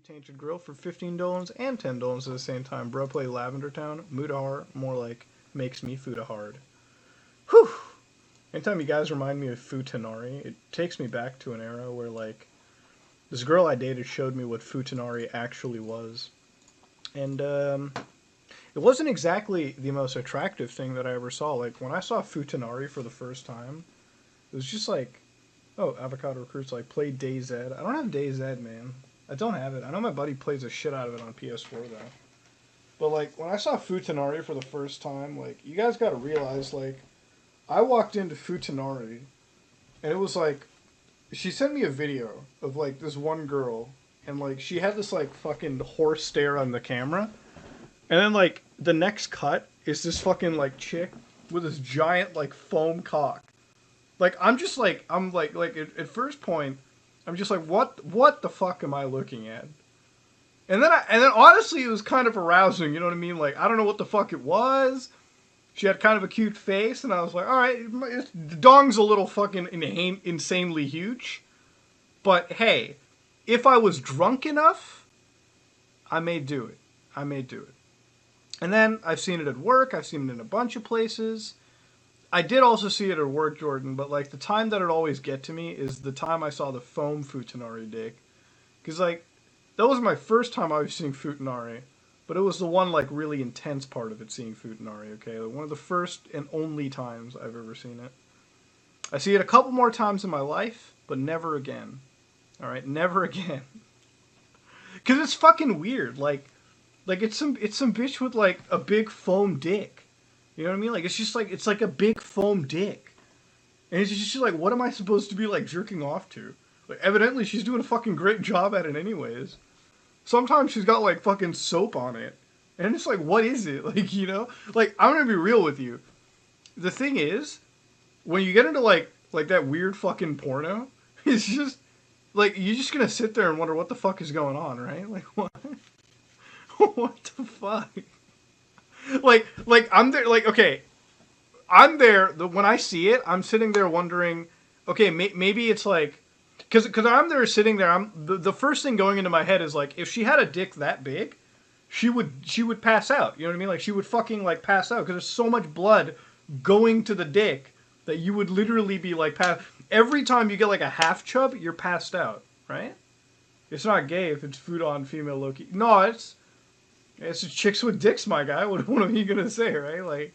Tainted Grill for $15 and $10 at the same time. Bro, play Lavender Town. Mutahard, more like makes me Futahard. Whew! Anytime you guys remind me of Futanari, it takes me back to an era where, like, this girl I dated showed me what Futanari actually was. And, it wasn't exactly the most attractive thing that I ever saw. Like, when I saw Futanari for the first time, it was just like, oh, Avocado Recruits, like, play DayZ. I don't have DayZ, man. I don't have it. I know my buddy plays the shit out of it on PS4, though. But, like, when I saw Futanari for the first time, like, you guys gotta realize, like, I walked into Futanari, and it was like, she sent me a video of, like, this one girl, and, like, she had this, like, fucking horse stare on the camera, and then, like, the next cut is this fucking, like, chick with this giant, like, foam cock. Like, I'm just, like, at first point, I'm just like, what the fuck am I looking at? And then honestly, it was kind of arousing, you know what I mean? Like, I don't know what the fuck it was. She had kind of a cute face, and I was like, alright, the dong's a little fucking insanely huge. But hey, if I was drunk enough, I may do it. I may do it. And then, I've seen it at work, I've seen it in a bunch of places. I did also see it at work, Jordan, but, like, the time that it always get to me is the time I saw the foam Futanari dick. Because, like, that was my first time I was seeing Futanari, but it was the one, like, really intense part of it, seeing Futanari, okay? Like, one of the first and only times I've ever seen it. I see it a couple more times in my life, but never again. Alright, never again. Because it's fucking weird, like, it's some bitch with, like, a big foam dick. You know what I mean? Like, it's just like, it's like a big foam dick. And it's just like, what am I supposed to be, like, jerking off to? Like, evidently she's doing a fucking great job at it anyways. Sometimes she's got, like, fucking soap on it. And it's like, what is it? Like, you know? Like, I'm gonna be real with you. The thing is, when you get into, like that weird fucking porno, it's just, like, you're just gonna sit there and wonder what the fuck is going on, right? Like, what? What the fuck? Like, I'm there, like, okay, I'm there, when I see it, I'm sitting there wondering, okay, maybe it's like, because I'm there sitting there, the first thing going into my head is, like, if she had a dick that big, she would pass out, you know what I mean? Like, she would fucking, like, pass out, because there's so much blood going to the dick that you would literally be, like, every time you get, like, a half chub, you're passed out, right? It's not gay if it's food on female Loki. No, it's chicks with dicks, my guy. What are you gonna say, right? Like,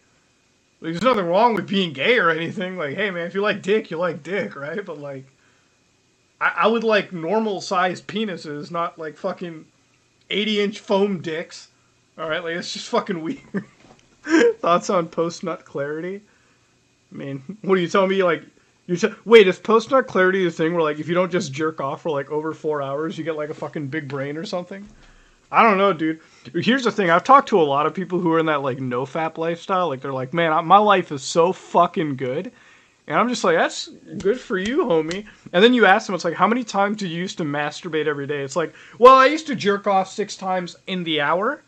there's nothing wrong with being gay or anything. Like, hey, man, if you like dick, right? But, like, I would like normal-sized penises, not, like, fucking 80-inch foam dicks. Alright, like, it's just fucking weird. Thoughts on post-nut clarity? I mean, what are you telling me, like, wait, is post-nut clarity the thing where, like, if you don't just jerk off for, like, over 4 hours, you get, like, a fucking big brain or something? I don't know, dude. Here's the thing. I've talked to a lot of people who are in that, like, no-fap lifestyle. Like, they're like, man, my life is so fucking good. And I'm just like, that's good for you, homie. And then you ask them, it's like, how many times do you used to masturbate every day? It's like, well, I used to jerk off 6 times in the hour.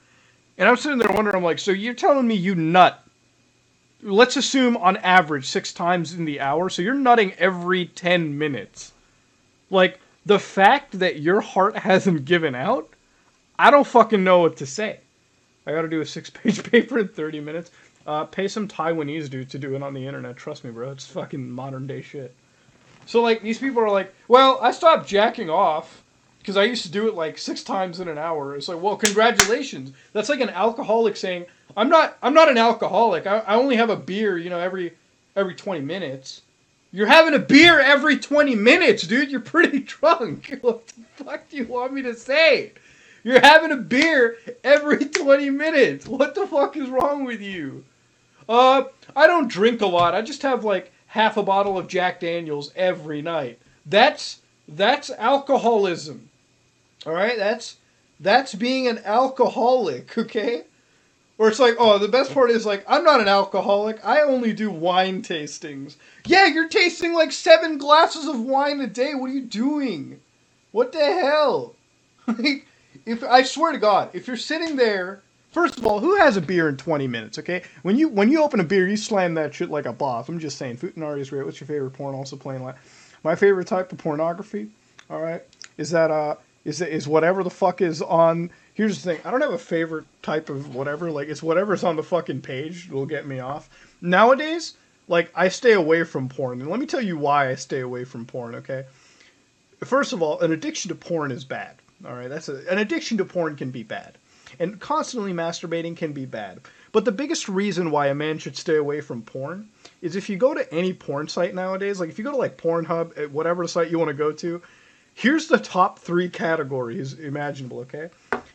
And I'm sitting there wondering, I'm like, so you're telling me you nut, let's assume on average 6 times in the hour. So you're nutting every 10 minutes. Like, the fact that your heart hasn't given out, I don't fucking know what to say. I gotta do a 6-page paper in 30 minutes. Pay some Taiwanese dude to do it on the internet. Trust me, bro. It's fucking modern day shit. So, like, these people are like, well, I stopped jacking off because I used to do it, like, 6 times in an hour. It's like, well, congratulations. That's like an alcoholic saying, I'm not an alcoholic. I only have a beer, you know, every 20 minutes. You're having a beer every 20 minutes, dude. You're pretty drunk. What the fuck do you want me to say? You're having a beer every 20 minutes. What the fuck is wrong with you? I don't drink a lot. I just have, like, half a bottle of Jack Daniels every night. That's alcoholism. Alright? That's being an alcoholic, okay? Or it's like, oh, the best part is, like, I'm not an alcoholic. I only do wine tastings. Yeah, you're tasting, like, 7 glasses of wine a day. What are you doing? What the hell? Like, I swear to God, if you're sitting there, first of all, who has a beer in 20 minutes, okay? When you open a beer, you slam that shit like a boss. I'm just saying, Futanari is great. What's your favorite porn? Also playing, like, my favorite type of pornography, alright, is that, is whatever the fuck is on. Here's the thing. I don't have a favorite type of whatever. Like, it's whatever's on the fucking page will get me off. Nowadays, like, I stay away from porn. And let me tell you why I stay away from porn, okay? First of all, an addiction to porn is bad. All right? An addiction to porn can be bad. And constantly masturbating can be bad. But the biggest reason why a man should stay away from porn is if you go to any porn site nowadays, like if you go to like Pornhub, whatever site you want to go to, here's the top 3 categories imaginable, okay?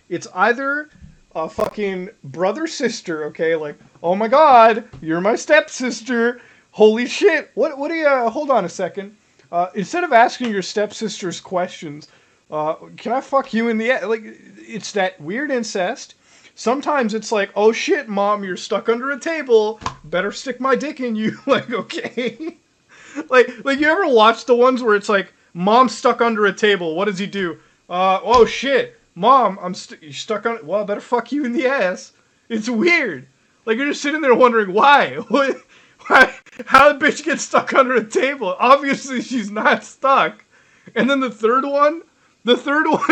It's either a fucking brother-sister, okay? Like, oh my god, you're my stepsister. Holy shit. What do you, hold on a second. Instead of asking your stepsisters questions, can I fuck you in the ass? Like, it's that weird incest. Sometimes it's like, oh shit, mom, you're stuck under a table. Better stick my dick in you. Like, okay. like you ever watch the ones where it's like, mom's stuck under a table. What does he do? Oh shit, mom, you're stuck on. Well, I better fuck you in the ass. It's weird. Like, you're just sitting there wondering why. Why? How the bitch get stuck under a table? Obviously, she's not stuck. And then the third one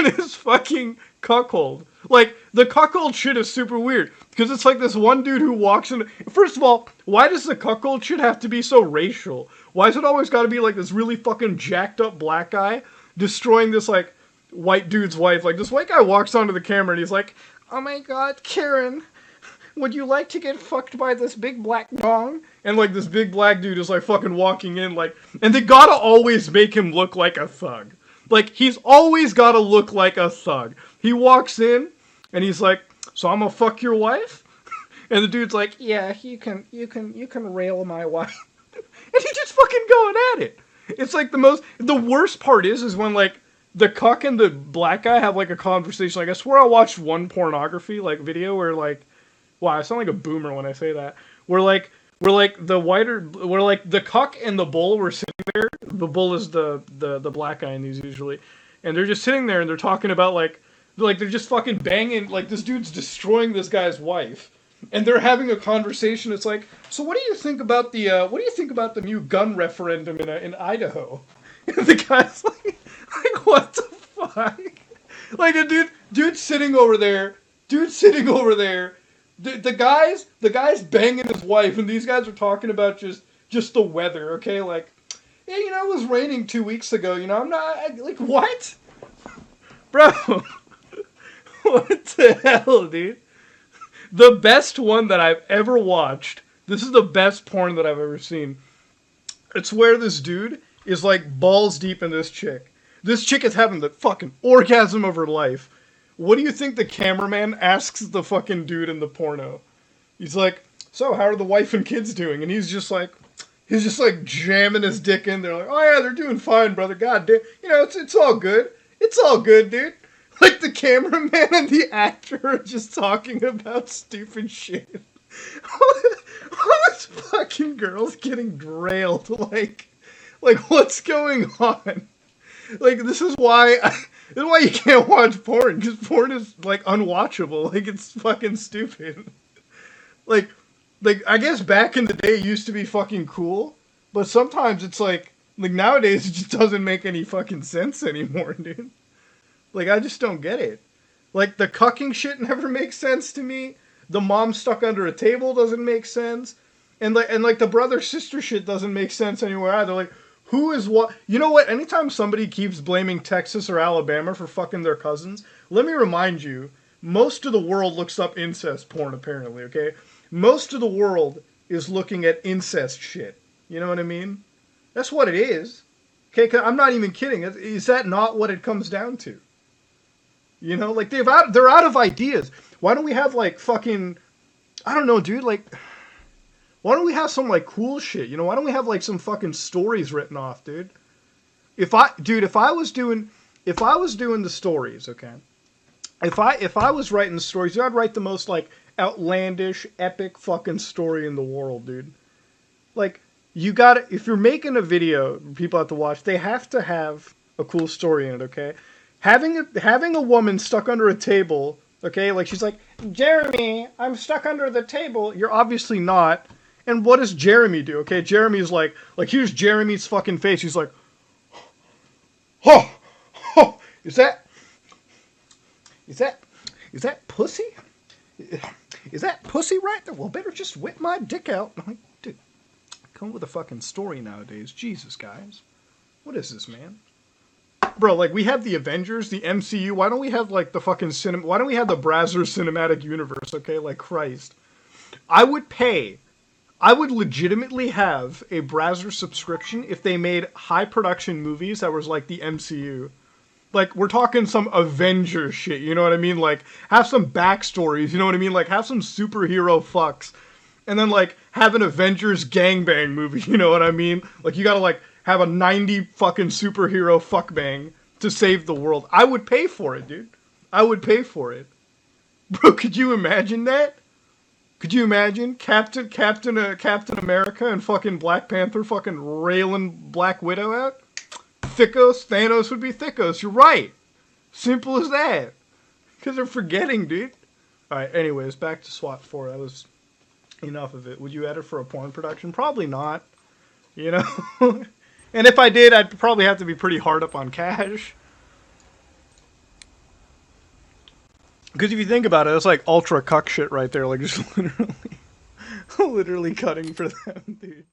is fucking cuckold. Like, the cuckold shit is super weird. Because it's like this one dude who walks in. First of all, why does the cuckold shit have to be so racial? Why is it always got to be like this really fucking jacked up black guy destroying this like white dude's wife? Like, this white guy walks onto the camera and he's like, oh my god, Karen, would you like to get fucked by this big black dong? And like this big black dude is like fucking walking in like, and they gotta always make him look like a thug. Like, he's always gotta look like a thug. He walks in and he's like, so I'm gonna fuck your wife? And the dude's like, yeah, you can rail my wife. And he's just fucking going at it. It's like the worst part is when like the cuck and the black guy have like a conversation. Like, I swear I watched one pornography like video where like, wow, I sound like a boomer when I say that. Where the cuck and the bull were sitting there. The bull is the black guy in these usually. And they're just sitting there and they're talking about like they're just fucking banging, like this dude's destroying this guy's wife. And they're having a conversation. It's like, so what do you think about the new gun referendum in Idaho? And the guy's like what the fuck? Like a dude's sitting over there. The guy's banging his wife, and these guys are talking about just the weather, okay? Like, yeah, it was raining 2 weeks ago. I'm not like what, bro? What the hell, dude? The best one that I've ever watched. This is the best porn that I've ever seen. It's where this dude is like balls deep in this chick. This chick is having the fucking orgasm of her life. What do you think the cameraman asks the fucking dude in the porno? He's like, so how are the wife and kids doing? And he's just like jamming his dick in there like, oh yeah, they're doing fine, brother. God damn. It's all good. It's all good, dude. Like, the cameraman and the actor are just talking about stupid shit. All this fucking girl's getting railed. Like, what's going on? Like, this is why you can't watch porn, because porn is, like, unwatchable. Like, it's fucking stupid. Like, I guess back in the day it used to be fucking cool, but sometimes it's like nowadays it just doesn't make any fucking sense anymore, dude. Like, I just don't get it. Like, the cucking shit never makes sense to me. The mom stuck under a table doesn't make sense. And the brother-sister shit doesn't make sense anywhere either. Like, who is what? You know what? Anytime somebody keeps blaming Texas or Alabama for fucking their cousins, let me remind you, most of the world looks up incest porn, apparently, okay? Most of the world is looking at incest shit. You know what I mean? That's what it is. Okay, 'cause I'm not even kidding. Is that not what it comes down to? Like, they're out of ideas. Why don't we have, like, fucking, I don't know, dude, like, why don't we have some, like, cool shit, why don't we have, like, some fucking stories written off, dude? If I was doing the stories, okay, if I was writing the stories, I'd write the most, like, outlandish, epic fucking story in the world, dude. Like, if you're making a video people have to watch, they have to have a cool story in it, okay? Having a woman stuck under a table, okay, like she's like, Jeremy, I'm stuck under the table. You're obviously not. And what does Jeremy do? Okay, Jeremy's like here's Jeremy's fucking face. He's like, oh, is that Is that pussy? Is that pussy right there? Well, better just whip my dick out. I'm like, dude, come with a fucking story nowadays. Jesus, guys. What is this, man? Bro, like, we have the Avengers, the MCU. Why don't we have, like, the fucking why don't we have the Brazzers Cinematic Universe, okay? Like, Christ. I would legitimately have a Brazzers subscription if they made high-production movies that was like the MCU. Like, we're talking some Avengers shit, you know what I mean? Like, have some backstories, you know what I mean? Like, have some superhero fucks. And then, like, have an Avengers gangbang movie, you know what I mean? Like, you gotta, like, have a 90 fucking superhero fuckbang to save the world. I would pay for it, dude. I would pay for it. Bro, could you imagine that? Could you imagine Captain America and fucking Black Panther fucking railing Black Widow out? Thickos, Thanos would be Thickos. You're right. Simple as that. Because they're forgetting, dude. Alright, anyways, back to SWAT 4. That was enough of it. Would you edit for a porn production? Probably not. You know? And if I did, I'd probably have to be pretty hard up on cash. Because if you think about it, it's like ultra cuck shit right there. Like, just literally cutting for them, dude.